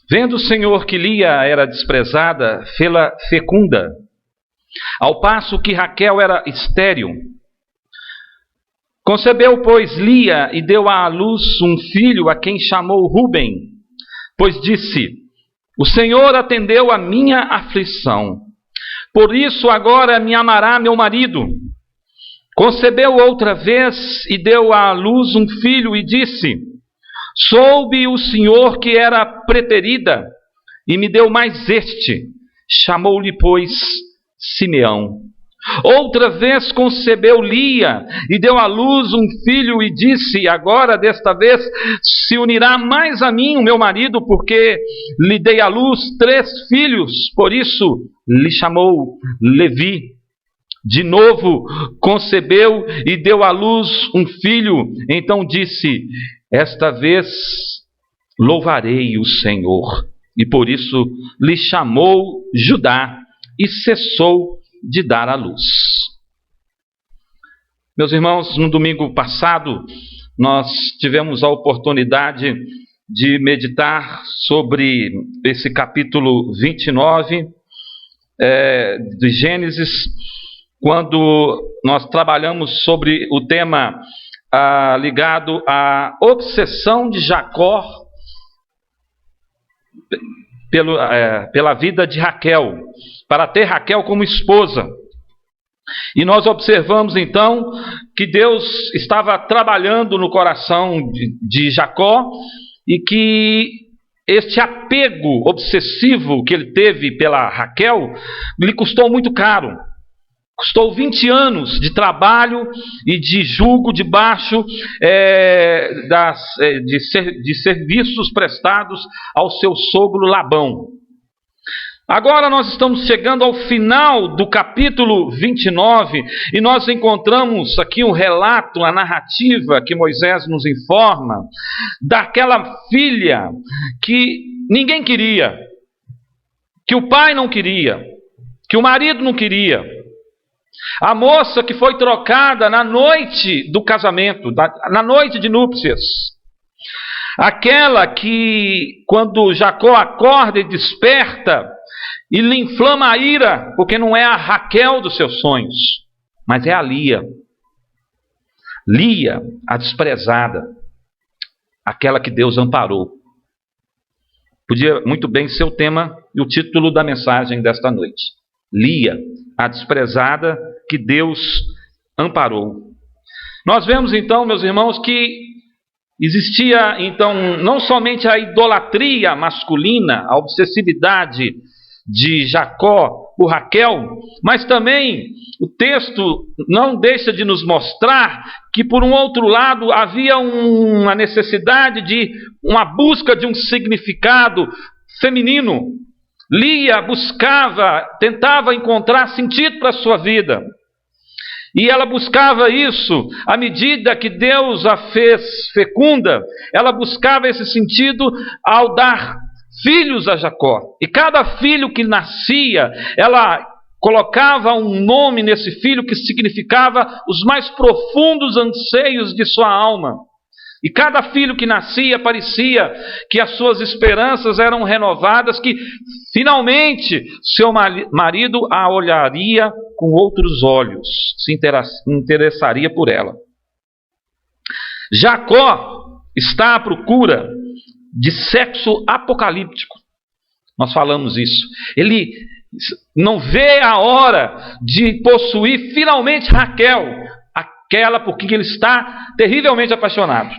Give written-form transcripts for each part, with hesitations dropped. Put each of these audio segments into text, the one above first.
Vendo o Senhor que Lia era desprezada, fê-la fecunda, ao passo que Raquel era estéril. Concebeu, pois, Lia e deu à luz um filho, a quem chamou Ruben, pois disse: o Senhor atendeu a minha aflição, por isso agora me amará meu marido. Concebeu outra vez e deu à luz um filho e disse: soube o Senhor que era preterida e me deu mais este. Chamou-lhe, pois, Simeão. Outra vez concebeu Lia e deu à luz um filho e disse: agora desta vez se unirá mais a mim o meu marido, porque lhe dei à luz 3 filhos, por isso lhe chamou Levi. De novo concebeu e deu à luz um filho, então disse: esta vez louvarei o Senhor. E por isso lhe chamou Judá e cessou de dar à luz. Meus irmãos, no domingo passado, nós tivemos a oportunidade de meditar sobre esse capítulo 29 de Gênesis, quando nós trabalhamos sobre o tema ligado à obsessão de Jacó pela vida de Raquel, para ter Raquel como esposa. E nós observamos então que Deus estava trabalhando no coração de Jacó e que este apego obsessivo que ele teve pela Raquel lhe custou muito caro. Custou 20 anos de trabalho e de jugo debaixo de serviços prestados ao seu sogro Labão. Agora nós estamos chegando ao final do capítulo 29 e nós encontramos aqui um relato, a narrativa que Moisés nos informa, daquela filha que ninguém queria, que o pai não queria, que o marido não queria. A moça que foi trocada na noite do casamento, na noite de núpcias. Aquela que, quando Jacó acorda e desperta, e lhe inflama a ira, porque não é a Raquel dos seus sonhos, mas é a Lia. Lia, a desprezada, aquela que Deus amparou. Podia muito bem ser o tema e o título da mensagem desta noite. Lia, a desprezada que Deus amparou. Nós vemos então, meus irmãos, que existia então não somente a idolatria masculina, a obsessividade de Jacó por Raquel, mas também o texto não deixa de nos mostrar que, por um outro lado, havia uma necessidade de uma busca de um significado feminino. Lia tentava encontrar sentido para a sua vida. E ela buscava isso à medida que Deus a fez fecunda. Ela buscava esse sentido ao dar filhos a Jacó. E cada filho que nascia, ela colocava um nome nesse filho que significava os mais profundos anseios de sua alma. E cada filho que nascia parecia que as suas esperanças eram renovadas, que finalmente seu marido a olharia com outros olhos, se interessaria por ela. Jacó está à procura de sexo apocalíptico. Nós falamos isso. Ele não vê a hora de possuir finalmente Raquel, aquela por quem ele está terrivelmente apaixonado.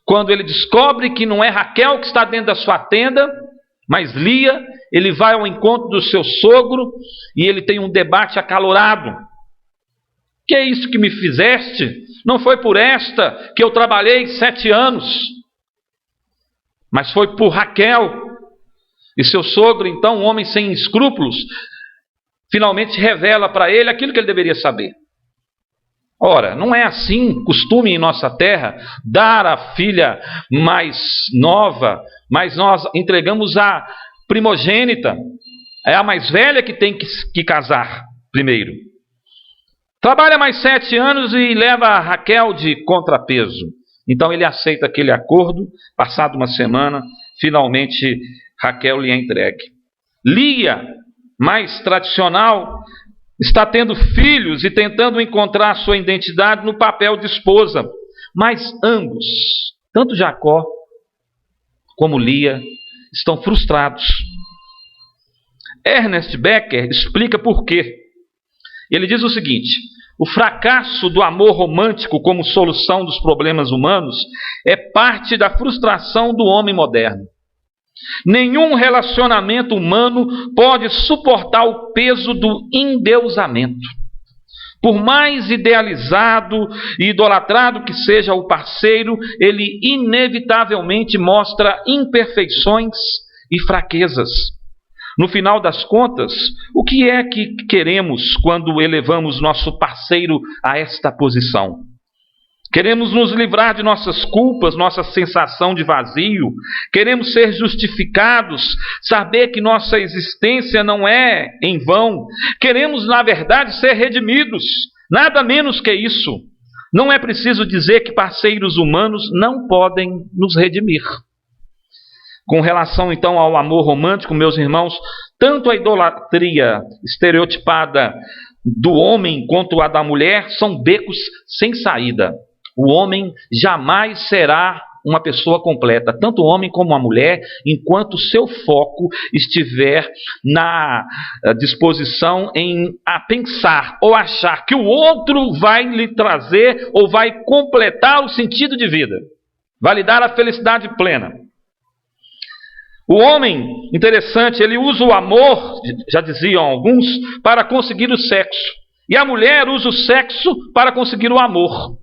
Quando ele descobre que não é Raquel que está dentro da sua tenda, mas Lia, ele vai ao encontro do seu sogro e ele tem um debate acalorado. Que é isso que me fizeste? Não foi por esta que eu trabalhei 7 anos, mas foi por Raquel. E seu sogro, então, um homem sem escrúpulos, finalmente revela para ele aquilo que ele deveria saber. Ora, não é assim costume em nossa terra dar a filha mais nova, mas nós entregamos a primogênita. É a mais velha que tem que casar primeiro. Trabalha mais 7 anos e leva a Raquel de contrapeso. Então ele aceita aquele acordo. Passado uma semana, finalmente Raquel lhe é entregue. Lia, mais tradicional, está tendo filhos e tentando encontrar sua identidade no papel de esposa. Mas ambos, tanto Jacó como Lia, estão frustrados. Ernest Becker explica por quê. Ele diz o seguinte: o fracasso do amor romântico como solução dos problemas humanos é parte da frustração do homem moderno. Nenhum relacionamento humano pode suportar o peso do endeusamento. Por mais idealizado e idolatrado que seja o parceiro, ele inevitavelmente mostra imperfeições e fraquezas. No final das contas, o que é que queremos quando elevamos nosso parceiro a esta posição? Queremos nos livrar de nossas culpas, nossa sensação de vazio. Queremos ser justificados, saber que nossa existência não é em vão. Queremos, na verdade, ser redimidos. Nada menos que isso. Não é preciso dizer que parceiros humanos não podem nos redimir. Com relação, então, ao amor romântico, meus irmãos, tanto a idolatria estereotipada do homem quanto a da mulher são becos sem saída. O homem jamais será uma pessoa completa, tanto o homem como a mulher, enquanto seu foco estiver na disposição em pensar ou achar que o outro vai lhe trazer ou vai completar o sentido de vida, vai lhe dar a felicidade plena. O homem, interessante, ele usa o amor, já diziam alguns, para conseguir o sexo. E a mulher usa o sexo para conseguir o amor.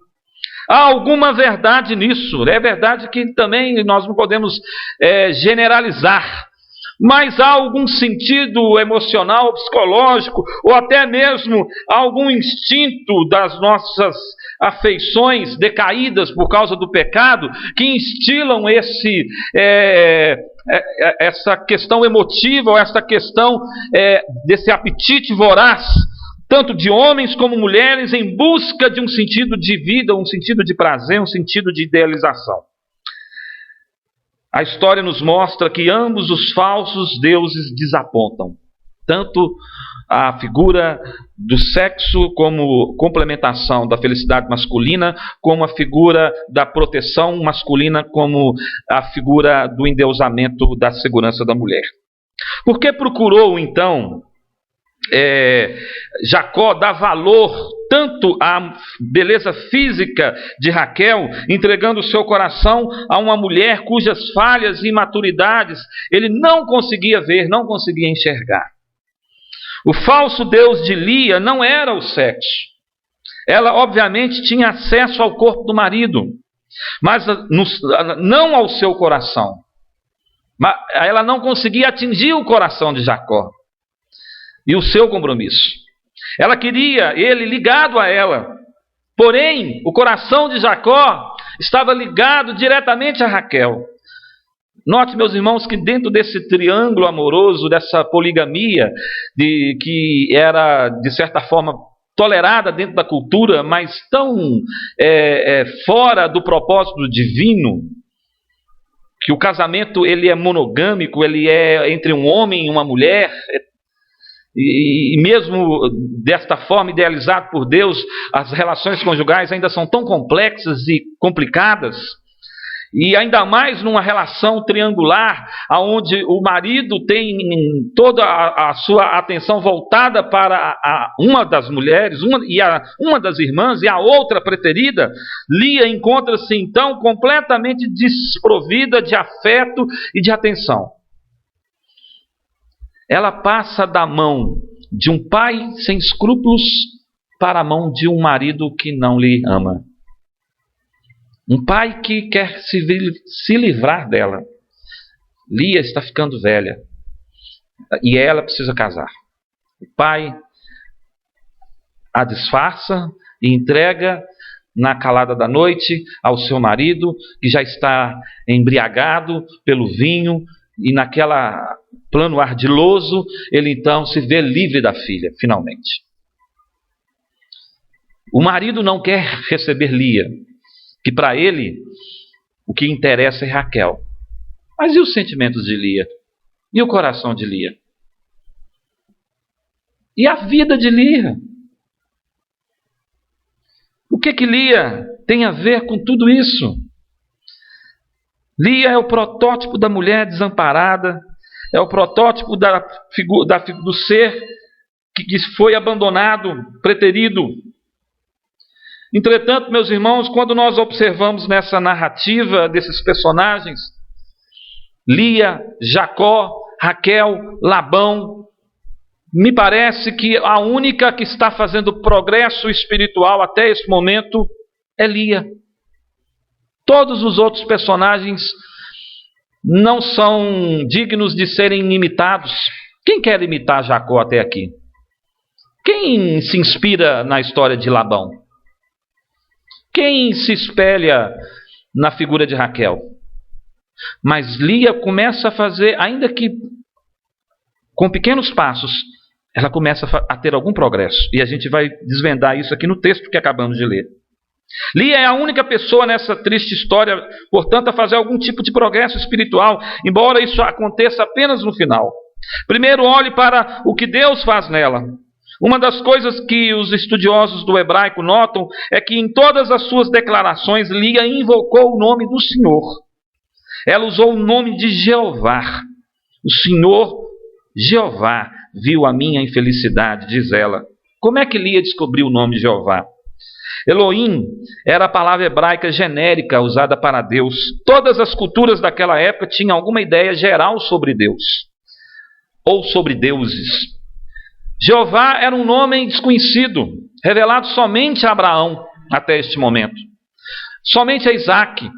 Há alguma verdade nisso. É verdade que também nós não podemos generalizar. Mas há algum sentido emocional, psicológico, ou até mesmo algum instinto das nossas afeições decaídas por causa do pecado, que instilam essa questão emotiva, ou essa questão desse apetite voraz, tanto de homens como mulheres, em busca de um sentido de vida, um sentido de prazer, um sentido de idealização. A história nos mostra que ambos os falsos deuses desapontam. Tanto a figura do sexo como complementação da felicidade masculina, como a figura da proteção masculina, como a figura do endeusamento da segurança da mulher. Por que procurou, então, Jacó dar valor tanto à beleza física de Raquel, entregando o seu coração a uma mulher cujas falhas e imaturidades ele não conseguia ver, não conseguia enxergar? O falso deus de Lia não era o sexo. Ela obviamente tinha acesso ao corpo do marido, mas não ao seu coração. Ela não conseguia atingir o coração de Jacó e o seu compromisso. Ela queria ele ligado a ela. Porém, o coração de Jacó estava ligado diretamente a Raquel. Note, meus irmãos, que dentro desse triângulo amoroso, dessa poligamia, que era, de certa forma, tolerada dentro da cultura, mas tão fora do propósito divino, que o casamento ele é monogâmico, ele é entre um homem e uma mulher. E mesmo desta forma, idealizado por Deus, as relações conjugais ainda são tão complexas e complicadas. E ainda mais numa relação triangular, onde o marido tem toda a sua atenção voltada para uma das mulheres, uma das irmãs, e a outra preterida. Lia encontra-se então completamente desprovida de afeto e de atenção. Ela passa da mão de um pai sem escrúpulos para a mão de um marido que não lhe ama. Um pai que quer se livrar dela. Lia está ficando velha e ela precisa casar. O pai a disfarça e entrega na calada da noite ao seu marido, que já está embriagado pelo vinho, e naquela plano ardiloso, ele então se vê livre da filha, finalmente. O marido não quer receber Lia, que para ele o que interessa é Raquel. Mas e os sentimentos de Lia? E o coração de Lia? E a vida de Lia? O que Lia tem a ver com tudo isso? Lia é o protótipo da mulher desamparada, é o protótipo do ser que foi abandonado, preterido. Entretanto, meus irmãos, quando nós observamos nessa narrativa desses personagens, Lia, Jacó, Raquel, Labão, me parece que a única que está fazendo progresso espiritual até esse momento é Lia. Todos os outros personagens não são dignos de serem imitados. Quem quer imitar Jacó até aqui? Quem se inspira na história de Labão? Quem se espelha na figura de Raquel? Mas Lia começa a fazer, ainda que com pequenos passos, ela começa a ter algum progresso. E a gente vai desvendar isso aqui no texto que acabamos de ler. Lia é a única pessoa nessa triste história, portanto, a fazer algum tipo de progresso espiritual, embora isso aconteça apenas no final. Primeiro, olhe para o que Deus faz nela. Uma das coisas que os estudiosos do hebraico notam é que em todas as suas declarações, Lia invocou o nome do Senhor. Ela usou o nome de Jeová. O Senhor Jeová viu a minha infelicidade, diz ela. Como é que Lia descobriu o nome de Jeová? Elohim era a palavra hebraica genérica usada para Deus. Todas as culturas daquela época tinham alguma ideia geral sobre Deus, ou sobre deuses. Jeová era um nome desconhecido, revelado somente a Abraão até este momento, somente a Isaac.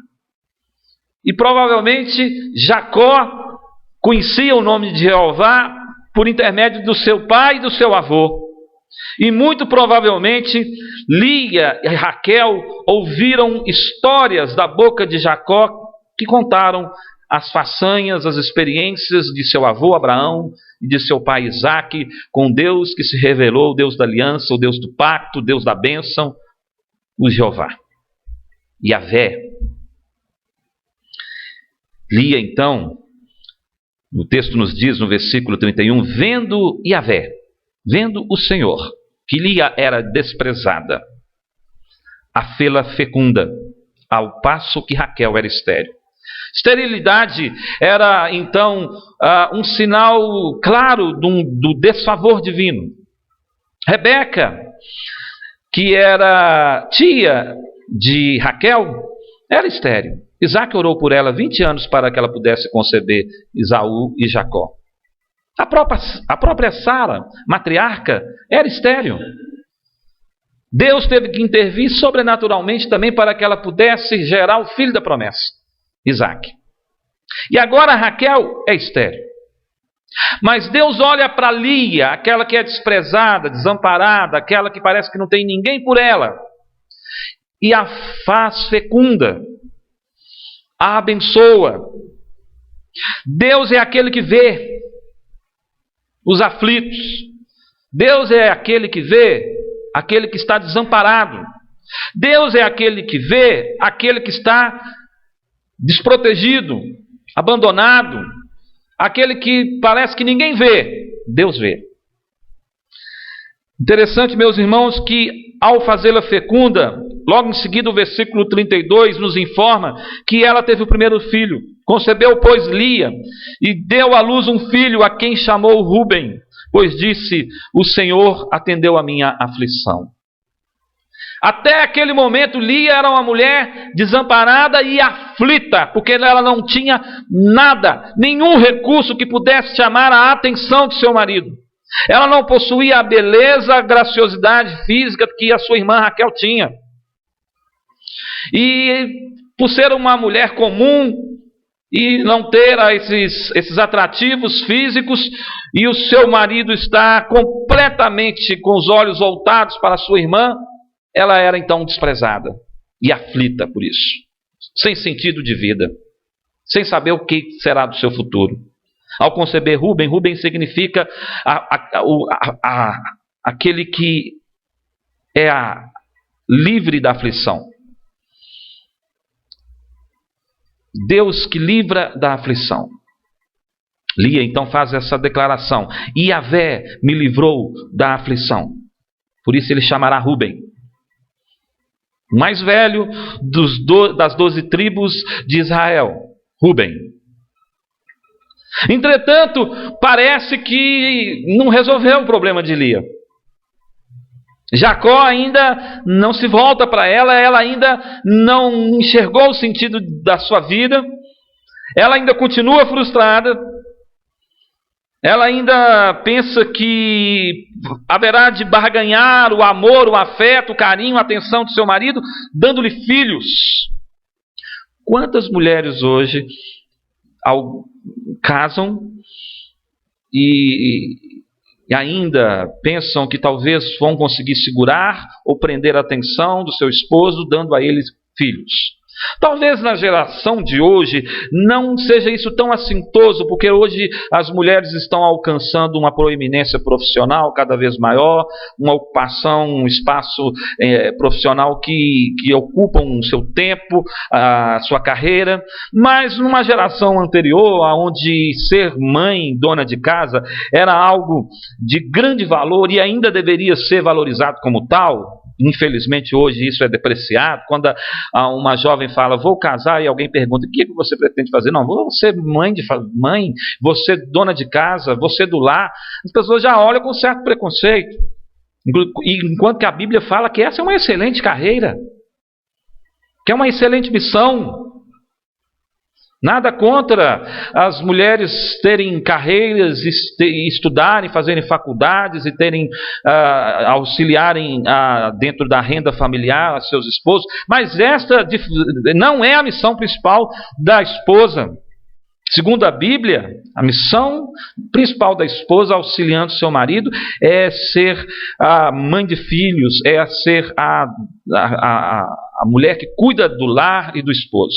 E provavelmente Jacó conhecia o nome de Jeová por intermédio do seu pai e do seu avô. E muito provavelmente Lia e Raquel ouviram histórias da boca de Jacó que contaram as façanhas, as experiências de seu avô Abraão e de seu pai Isaque com Deus que se revelou, o Deus da aliança, o Deus do pacto, o Deus da bênção, o Jeová, Yahvé. Lia então, o texto nos diz no versículo 31, vendo Yahvé, vendo o Senhor, que Lia era desprezada, a fê-la fecunda, ao passo que Raquel era estéril. Esterilidade era então um sinal claro do desfavor divino. Rebeca, que era tia de Raquel, era estéril. Isaac orou por ela 20 anos para que ela pudesse conceber Esaú e Jacó. A própria Sara, matriarca, era estéril. Deus teve que intervir sobrenaturalmente também para que ela pudesse gerar o filho da promessa, Isaac. E agora Raquel é estéril. Mas Deus olha para Lia, aquela que é desprezada, desamparada, aquela que parece que não tem ninguém por ela, e a faz fecunda, a abençoa. Deus é aquele que vê os aflitos. Deus é aquele que vê aquele que está desamparado. Deus é aquele que vê aquele que está desprotegido, abandonado, aquele que parece que ninguém vê. Deus vê. Interessante, meus irmãos, que ao fazê-la fecunda, logo em seguida o versículo 32 nos informa que ela teve o primeiro filho. Concebeu, pois, Lia, e deu à luz um filho, a quem chamou Ruben, pois disse, o Senhor atendeu a minha aflição. Até aquele momento, Lia era uma mulher desamparada e aflita, porque ela não tinha nada, nenhum recurso que pudesse chamar a atenção de seu marido. Ela não possuía a beleza, a graciosidade física que a sua irmã Raquel tinha. E por ser uma mulher comum e não ter esses atrativos físicos, e o seu marido está completamente com os olhos voltados para a sua irmã, ela era então desprezada e aflita por isso, sem sentido de vida, sem saber o que será do seu futuro. Ao conceber Ruben, Ruben significa aquele que é livre da aflição. Deus que livra da aflição. Lia então faz essa declaração: Yahvé me livrou da aflição. Por isso ele chamará Ruben, o mais velho das 12 tribos de Israel. Ruben. Entretanto, parece que não resolveu o problema de Lia. Jacó ainda não se volta para ela ainda não enxergou o sentido da sua vida, ela ainda continua frustrada, ela ainda pensa que haverá de barganhar o amor, o afeto, o carinho, a atenção do seu marido, dando-lhe filhos. Quantas mulheres hoje casam e ainda pensam que talvez vão conseguir segurar ou prender a atenção do seu esposo, dando a ele filhos? Talvez na geração de hoje não seja isso tão assintoso, porque hoje as mulheres estão alcançando uma proeminência profissional cada vez maior, uma ocupação, um espaço profissional que ocupam o seu tempo, a sua carreira. Mas numa geração anterior, onde ser mãe, dona de casa, era algo de grande valor e ainda deveria ser valorizado como tal. Infelizmente hoje isso é depreciado. Quando uma jovem fala, vou casar, e alguém pergunta, o que você pretende fazer? Não, vou ser mãe, você dona de casa, você do lar. As pessoas já olham com certo preconceito. Enquanto que a Bíblia fala que essa é uma excelente carreira, que é uma excelente missão. Nada contra as mulheres terem carreiras, estudarem, fazerem faculdades e terem auxiliarem dentro da renda familiar a seus esposos, mas esta não é a missão principal da esposa. Segundo a Bíblia, a missão principal da esposa auxiliando seu marido é ser a mãe de filhos, é ser a mulher que cuida do lar e do esposo.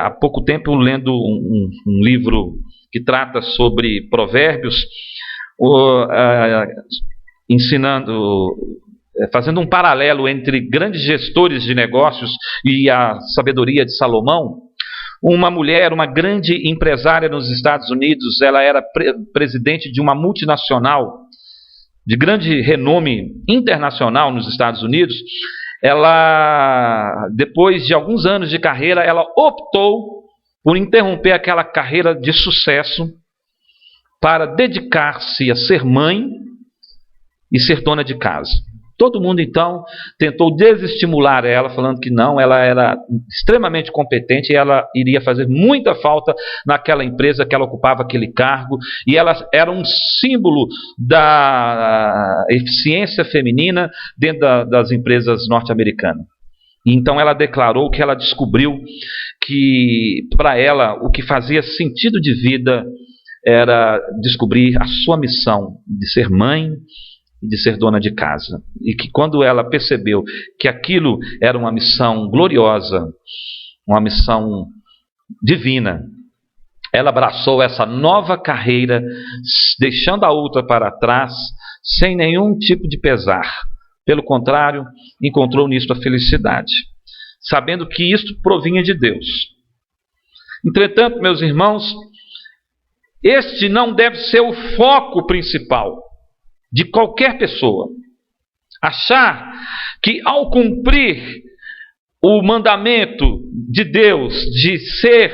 Há pouco tempo, lendo um livro que trata sobre provérbios, fazendo um paralelo entre grandes gestores de negócios e a sabedoria de Salomão. Uma mulher, uma grande empresária nos Estados Unidos, ela era presidente de uma multinacional de grande renome internacional nos Estados Unidos. Ela, depois de alguns anos de carreira, ela optou por interromper aquela carreira de sucesso para dedicar-se a ser mãe e ser dona de casa. Todo mundo então tentou desestimular ela, falando que não, ela era extremamente competente e ela iria fazer muita falta naquela empresa que ela ocupava aquele cargo, e ela era um símbolo da eficiência feminina dentro das empresas norte-americanas. Então ela declarou que ela descobriu que para ela o que fazia sentido de vida era descobrir a sua missão de ser mãe e de ser dona de casa. E que quando ela percebeu que aquilo era uma missão gloriosa, uma missão divina, ela abraçou essa nova carreira, deixando a outra para trás, sem nenhum tipo de pesar. Pelo contrário, encontrou nisto a felicidade, sabendo que isto provinha de Deus. Entretanto, meus irmãos, este não deve ser o foco principal de qualquer pessoa. Achar que ao cumprir o mandamento de Deus de ser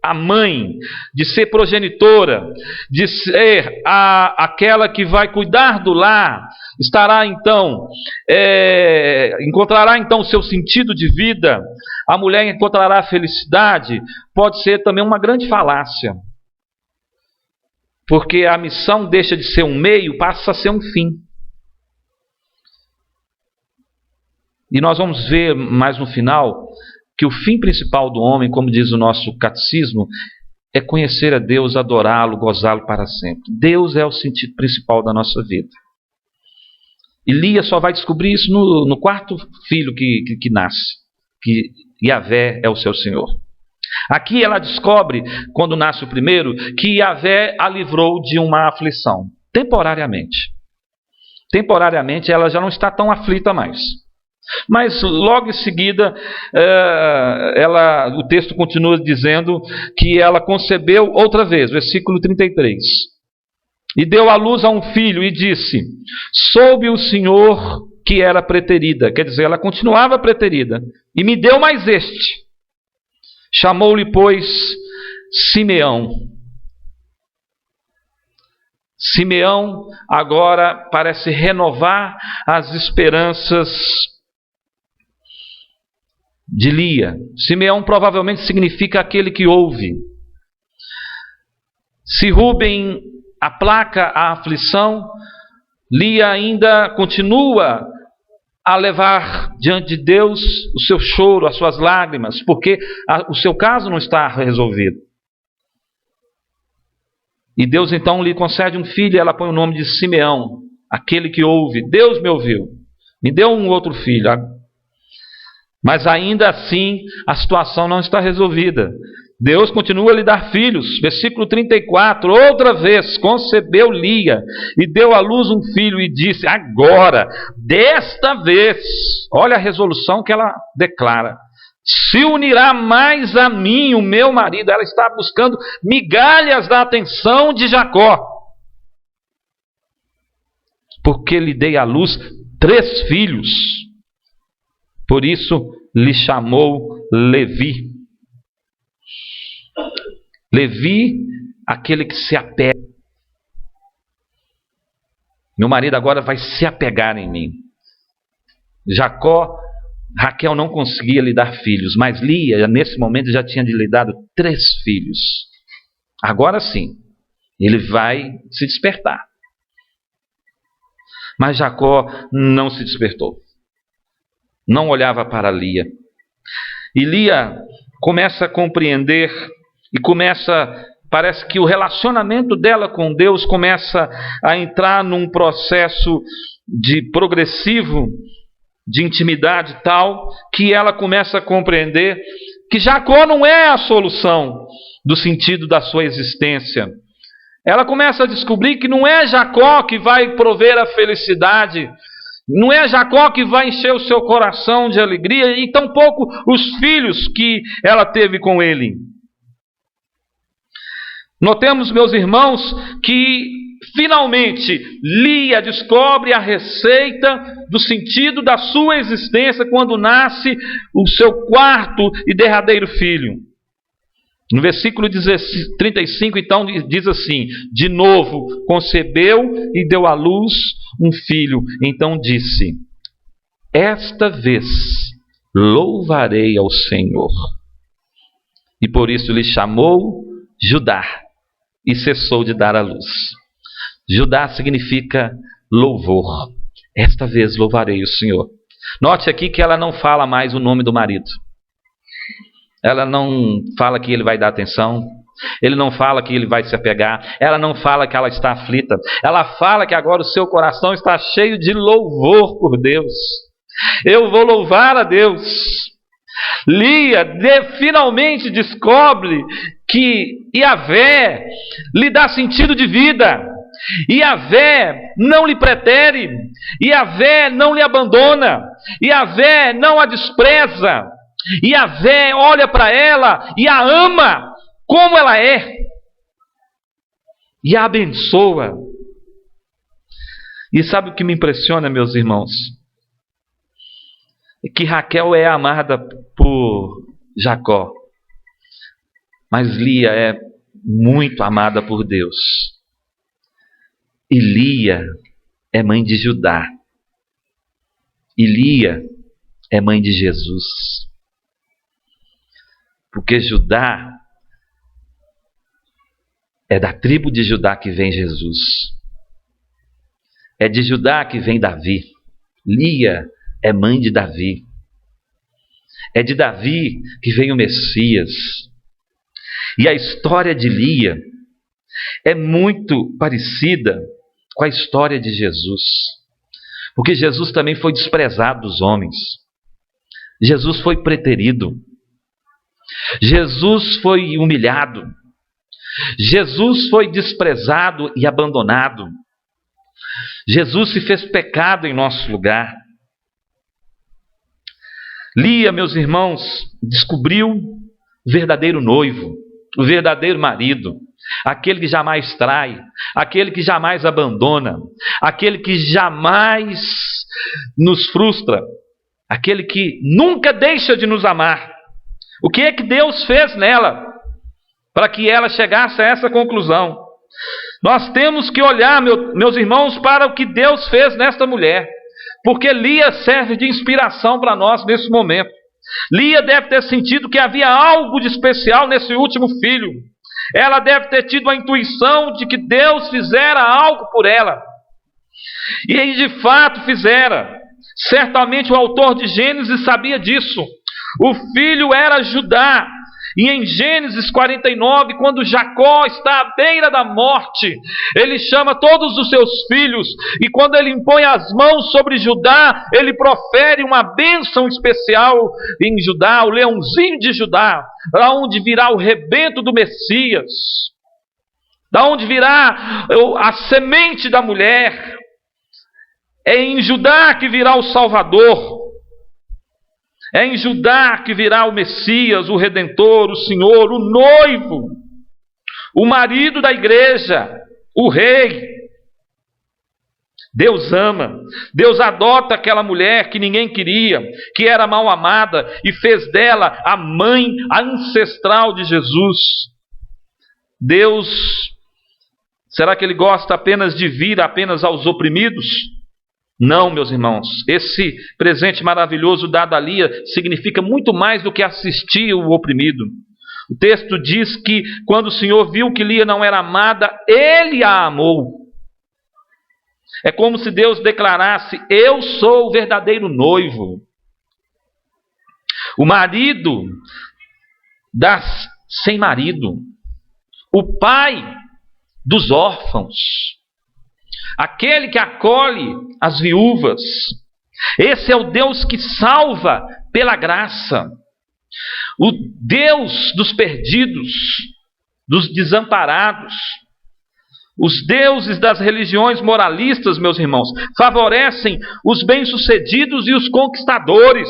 a mãe, de ser progenitora, de ser aquela que vai cuidar do lar, encontrará então o seu sentido de vida, a mulher encontrará a felicidade, pode ser também uma grande falácia. Porque a missão deixa de ser um meio, passa a ser um fim. E nós vamos ver mais no final que o fim principal do homem, como diz o nosso catecismo, é conhecer a Deus, adorá-lo, gozá-lo para sempre. Deus é o sentido principal da nossa vida. E Lia só vai descobrir isso no quarto filho que nasce, que Yahvé é o seu Senhor. Aqui ela descobre, quando nasce o primeiro, que Yahvé a livrou de uma aflição, temporariamente. Temporariamente ela já não está tão aflita mais. Mas logo em seguida, o texto continua dizendo que ela concebeu outra vez, versículo 33. E deu à luz a um filho e disse: soube o Senhor que era preterida. Quer dizer, ela continuava preterida. E me deu mais este. Chamou-lhe, pois, Simeão. Simeão agora parece renovar as esperanças de Lia. Simeão provavelmente significa aquele que ouve. Se Rúben aplaca a aflição, Lia ainda continua a levar diante de Deus o seu choro, as suas lágrimas, porque o seu caso não está resolvido. E Deus então lhe concede um filho e ela põe o nome de Simeão, aquele que ouve. Deus me ouviu, me deu um outro filho. Mas ainda assim a situação não está resolvida. Deus continua a lhe dar filhos. Versículo 34, outra vez concebeu Lia e deu à luz um filho e disse: agora, desta vez, olha a resolução que ela declara: se unirá mais a mim o meu marido. Ela está buscando migalhas da atenção de Jacó, porque lhe dei à luz 3 filhos. Por isso lhe chamou Levi. Levi, aquele que se apega. Meu marido agora vai se apegar em mim. Raquel não conseguia lhe dar filhos, mas Lia, nesse momento, já tinha lhe dado 3 filhos. Agora sim, ele vai se despertar. Mas Jacó não se despertou. Não olhava para Lia. E Lia começa a compreender e parece que o relacionamento dela com Deus começa a entrar num processo progressivo de intimidade tal que ela começa a compreender que Jacó não é a solução do sentido da sua existência. Ela começa a descobrir que não é Jacó que vai prover a felicidade, não é Jacó que vai encher o seu coração de alegria, e tampouco os filhos que ela teve com ele. Notemos, meus irmãos, que finalmente Lia descobre a receita do sentido da sua existência quando nasce o seu 4º e derradeiro filho. No versículo 35, então, diz assim: de novo concebeu e deu à luz um filho. Então disse: esta vez louvarei ao Senhor. E por isso lhe chamou Judá, e cessou de dar à luz. Judá significa louvor. Esta vez louvarei o Senhor. Note aqui que ela não fala mais o nome do marido. Ela não fala que ele vai dar atenção. Ele não fala que ele vai se apegar. Ela não fala que ela está aflita. Ela fala que agora o seu coração está cheio de louvor por Deus. Eu vou louvar a Deus. Lia finalmente descobre que Yahvé lhe dá sentido de vida. Yahvé não lhe pretere. Yahvé não lhe abandona. Yahvé não a despreza. Yahvé olha para ela e a ama como ela é e a abençoa. E sabe o que me impressiona, meus irmãos? É que Raquel é amada por Jacó, mas Lia é muito amada por Deus. E Lia é mãe de Judá. E Lia é mãe de Jesus. Porque Judá, é da tribo de Judá que vem Jesus. É de Judá que vem Davi. Lia é mãe de Davi. É de Davi que vem o Messias. E a história de Lia é muito parecida com a história de Jesus. Porque Jesus também foi desprezado dos homens. Jesus foi preterido. Jesus foi humilhado. Jesus foi desprezado e abandonado. Jesus se fez pecado em nosso lugar. Lia, meus irmãos, descobriu o verdadeiro noivo, o verdadeiro marido, aquele que jamais trai, aquele que jamais abandona, aquele que jamais nos frustra, aquele que nunca deixa de nos amar. O que é que Deus fez nela para que ela chegasse a essa conclusão? Nós temos que olhar, meus irmãos, para o que Deus fez nesta mulher, porque Lia serve de inspiração para nós nesse momento. Lia deve ter sentido que havia algo de especial nesse último filho. Ela deve ter tido a intuição de que Deus fizera algo por ela. E ele de fato fizera. Certamente o autor de Gênesis sabia disso. O filho era Judá. E em Gênesis 49, quando Jacó está à beira da morte, ele chama todos os seus filhos, e quando ele impõe as mãos sobre Judá, ele profere uma bênção especial em Judá, o leãozinho de Judá, da onde virá o rebento do Messias, da onde virá a semente da mulher. É em Judá que virá o Salvador. É em Judá que virá o Messias, o Redentor, o Senhor, o noivo, o marido da igreja, o rei. Deus ama, Deus adota aquela mulher que ninguém queria, que era mal amada, e fez dela a mãe ancestral de Jesus. Deus, será que Ele gosta apenas de vir apenas aos oprimidos? Não, meus irmãos, esse presente maravilhoso dado a Lia significa muito mais do que assistir o oprimido. O texto diz que quando o Senhor viu que Lia não era amada, Ele a amou. É como se Deus declarasse: eu sou o verdadeiro noivo. O marido das sem marido. O pai dos órfãos. Aquele que acolhe as viúvas. Esse é o Deus que salva pela graça. O Deus dos perdidos, dos desamparados. Os deuses das religiões moralistas, meus irmãos, favorecem os bem-sucedidos e os conquistadores.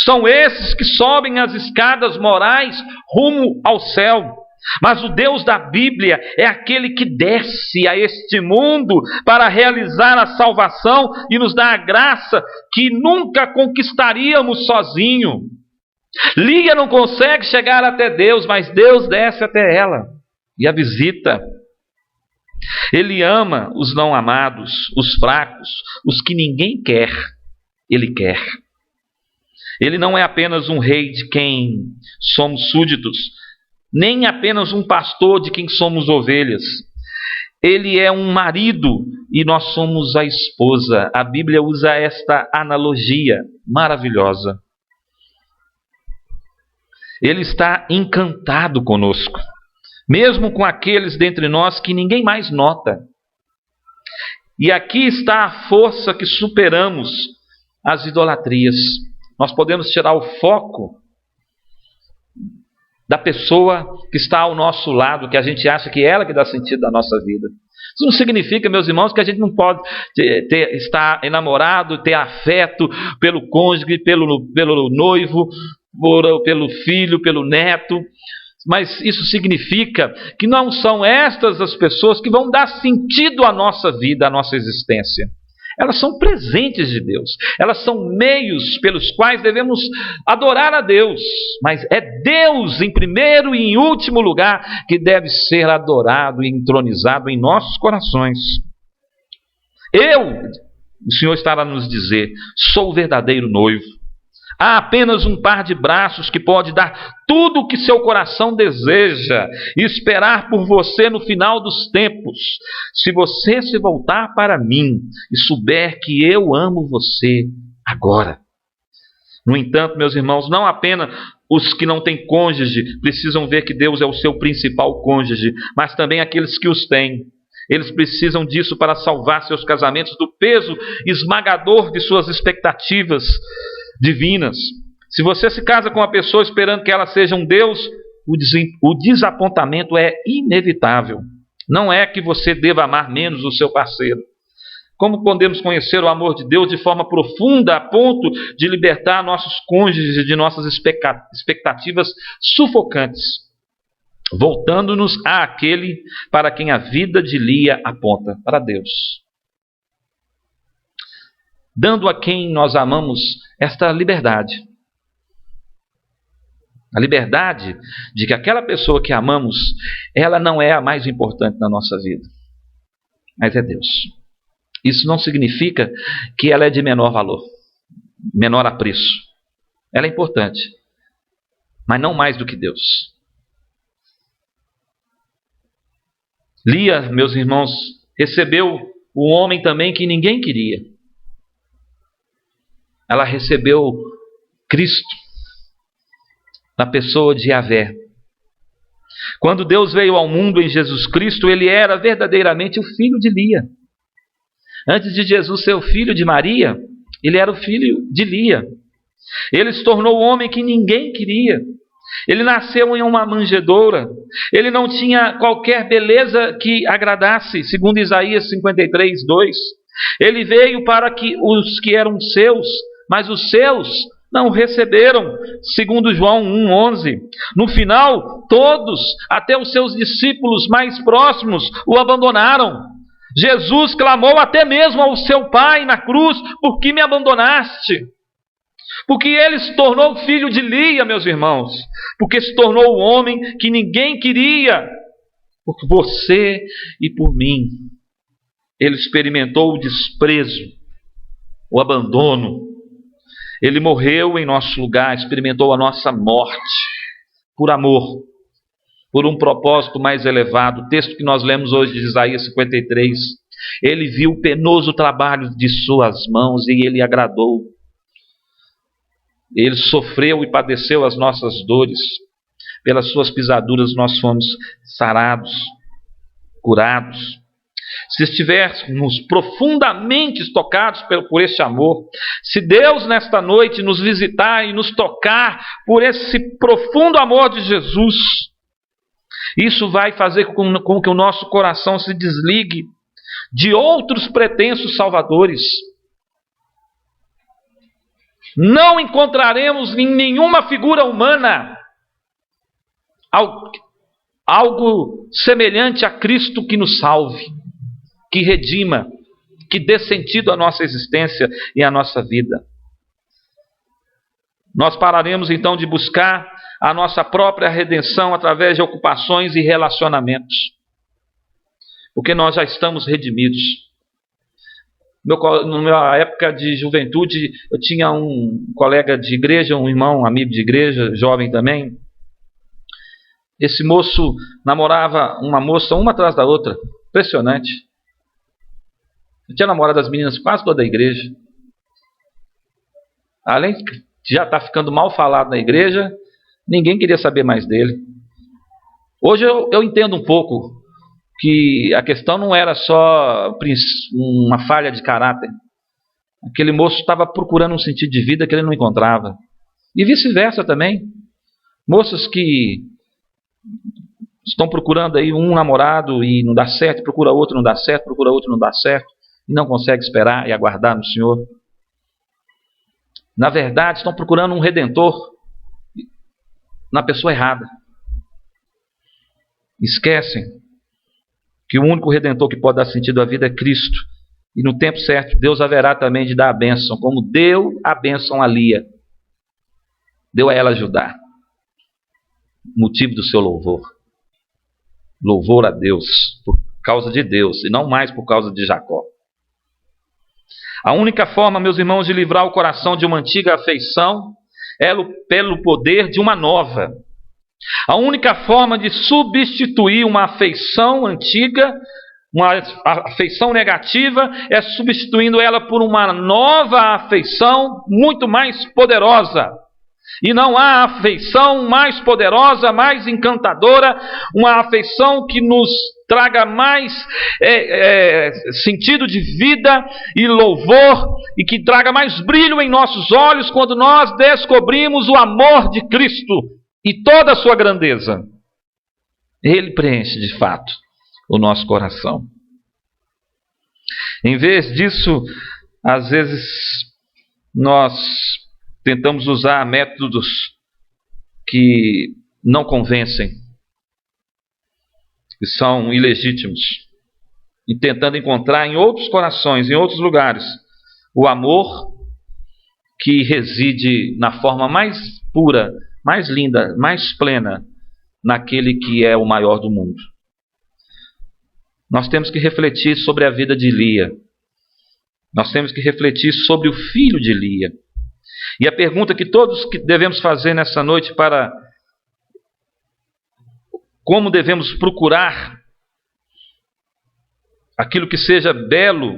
São esses que sobem as escadas morais rumo ao céu. Mas o Deus da Bíblia é aquele que desce a este mundo para realizar a salvação e nos dar a graça que nunca conquistaríamos sozinho. Lia não consegue chegar até Deus, mas Deus desce até ela e a visita. Ele ama os não amados, os fracos, os que ninguém quer, Ele quer. Ele não é apenas um rei de quem somos súditos, nem apenas um pastor de quem somos ovelhas. Ele é um marido e nós somos a esposa. A Bíblia usa esta analogia maravilhosa. Ele está encantado conosco, mesmo com aqueles dentre nós que ninguém mais nota. E aqui está a força que superamos as idolatrias. Nós podemos tirar o foco da pessoa que está ao nosso lado, que a gente acha que é ela que dá sentido à nossa vida. Isso não significa, meus irmãos, que a gente não pode estar enamorado, ter afeto pelo cônjuge, pelo noivo, pelo filho, pelo neto. Mas isso significa que não são estas as pessoas que vão dar sentido à nossa vida, à nossa existência. Elas são presentes de Deus. Elas são meios pelos quais devemos adorar a Deus. Mas é Deus, em primeiro e em último lugar, que deve ser adorado e entronizado em nossos corações. O Senhor estará a nos dizer, sou o verdadeiro noivo. Há apenas um par de braços que pode dar tudo o que seu coração deseja e esperar por você no final dos tempos. Se você se voltar para mim e souber que eu amo você agora. No entanto, meus irmãos, não apenas os que não têm cônjuge precisam ver que Deus é o seu principal cônjuge, mas também aqueles que os têm. Eles precisam disso para salvar seus casamentos do peso esmagador de suas expectativas divinas. Se você se casa com uma pessoa esperando que ela seja um Deus, o desapontamento é inevitável. Não é que você deva amar menos o seu parceiro, Como podemos conhecer o amor de Deus de forma profunda, a ponto de libertar nossos cônjuges de nossas expectativas sufocantes, voltando-nos àquele para quem a vida de Lia aponta, para Deus, dando a quem nós amamos esta liberdade. A liberdade de que aquela pessoa que amamos, ela não é a mais importante na nossa vida, mas é Deus. Isso não significa que ela é de menor valor, menor apreço. Ela é importante, mas não mais do que Deus. Lia, meus irmãos, recebeu o homem também que ninguém queria. Ela recebeu Cristo na pessoa de Yahvé. Quando Deus veio ao mundo em Jesus Cristo, ele era verdadeiramente o filho de Lia. Antes de Jesus ser o filho de Maria, ele era o filho de Lia. Ele se tornou o homem que ninguém queria. Ele nasceu em uma manjedoura. Ele não tinha qualquer beleza que agradasse, segundo Isaías 53, 2. Ele veio para que os que eram seus, mas os seus não o receberam, segundo João 1,11. No final, todos, até os seus discípulos mais próximos, o abandonaram. Jesus clamou até mesmo ao seu Pai na cruz: por que me abandonaste? Porque ele se tornou filho de Lia, meus irmãos. Porque se tornou o homem que ninguém queria. Por você e por mim. Ele experimentou o desprezo, o abandono. Ele morreu em nosso lugar, experimentou a nossa morte. Por amor. Por um propósito mais elevado. O texto que nós lemos hoje de Isaías 53. Ele viu o penoso trabalho de suas mãos e ele agradou. Ele sofreu e padeceu as nossas dores. Pelas suas pisaduras nós fomos sarados, curados. Se estivermos profundamente tocados por esse amor, se Deus nesta noite nos visitar e nos tocar por esse profundo amor de Jesus, isso vai fazer com que o nosso coração se desligue de outros pretensos salvadores. Não encontraremos em nenhuma figura humana algo semelhante a Cristo que nos salve, que redima, que dê sentido à nossa existência e à nossa vida. Nós pararemos então de buscar a nossa própria redenção através de ocupações e relacionamentos, porque nós já estamos redimidos. Na minha época de juventude, eu tinha um colega de igreja, um irmão, um amigo de igreja, jovem também. Esse moço namorava uma moça, uma atrás da outra. Impressionante. Eu tinha namorado as meninas quase toda a igreja. Além de já estar ficando mal falado na igreja, ninguém queria saber mais dele. Hoje eu entendo um pouco que a questão não era só uma falha de caráter. Aquele moço estava procurando um sentido de vida que ele não encontrava. E vice-versa também. Moças que estão procurando aí um namorado e não dá certo, procura outro, não dá certo, procura outro, não dá certo, e não consegue esperar e aguardar no Senhor. Na verdade, estão procurando um redentor na pessoa errada. Esquecem que o único redentor que pode dar sentido à vida é Cristo. E no tempo certo, Deus haverá também de dar a bênção, como deu a bênção a Lia. Deu a ela ajudar. Motivo do seu louvor. Louvor a Deus, por causa de Deus, e não mais por causa de Jacó. A única forma, meus irmãos, de livrar o coração de uma antiga afeição é pelo poder de uma nova. A única forma de substituir uma afeição antiga, uma afeição negativa, é substituindo ela por uma nova afeição muito mais poderosa. E não há afeição mais poderosa, mais encantadora, uma afeição que nos traga mais sentido de vida e louvor, e que traga mais brilho em nossos olhos quando nós descobrimos o amor de Cristo e toda a sua grandeza. Ele preenche de fato o nosso coração. Em vez disso, às vezes nós tentamos usar métodos que não convencem, que são ilegítimos, e tentando encontrar em outros corações, em outros lugares, o amor que reside na forma mais pura, mais linda, mais plena, naquele que é o maior do mundo. Nós temos que refletir sobre a vida de Lia. Nós temos que refletir sobre o filho de Lia. E a pergunta que todos devemos fazer nessa noite para como devemos procurar aquilo que seja belo,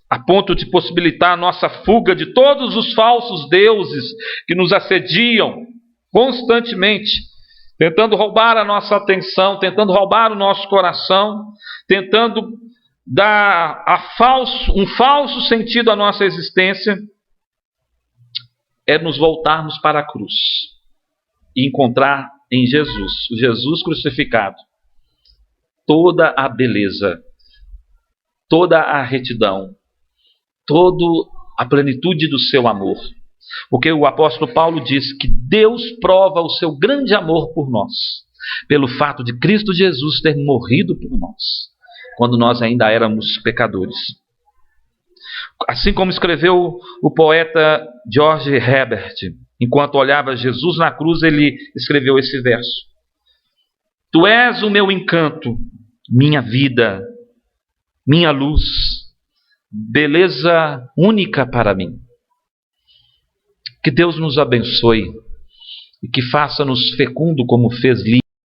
a ponto de possibilitar a nossa fuga de todos os falsos deuses que nos assediam constantemente, tentando roubar a nossa atenção, tentando roubar o nosso coração, tentando dar um falso sentido à nossa existência, é nos voltarmos para a cruz e encontrar em Jesus, o Jesus crucificado, toda a beleza, toda a retidão, toda a plenitude do seu amor. Porque o apóstolo Paulo diz que Deus prova o seu grande amor por nós, pelo fato de Cristo Jesus ter morrido por nós, quando nós ainda éramos pecadores. Assim como escreveu o poeta George Herbert, enquanto olhava Jesus na cruz, ele escreveu esse verso: Tu és o meu encanto, minha vida, minha luz, beleza única para mim. Que Deus nos abençoe e que faça-nos fecundo como fez Lia.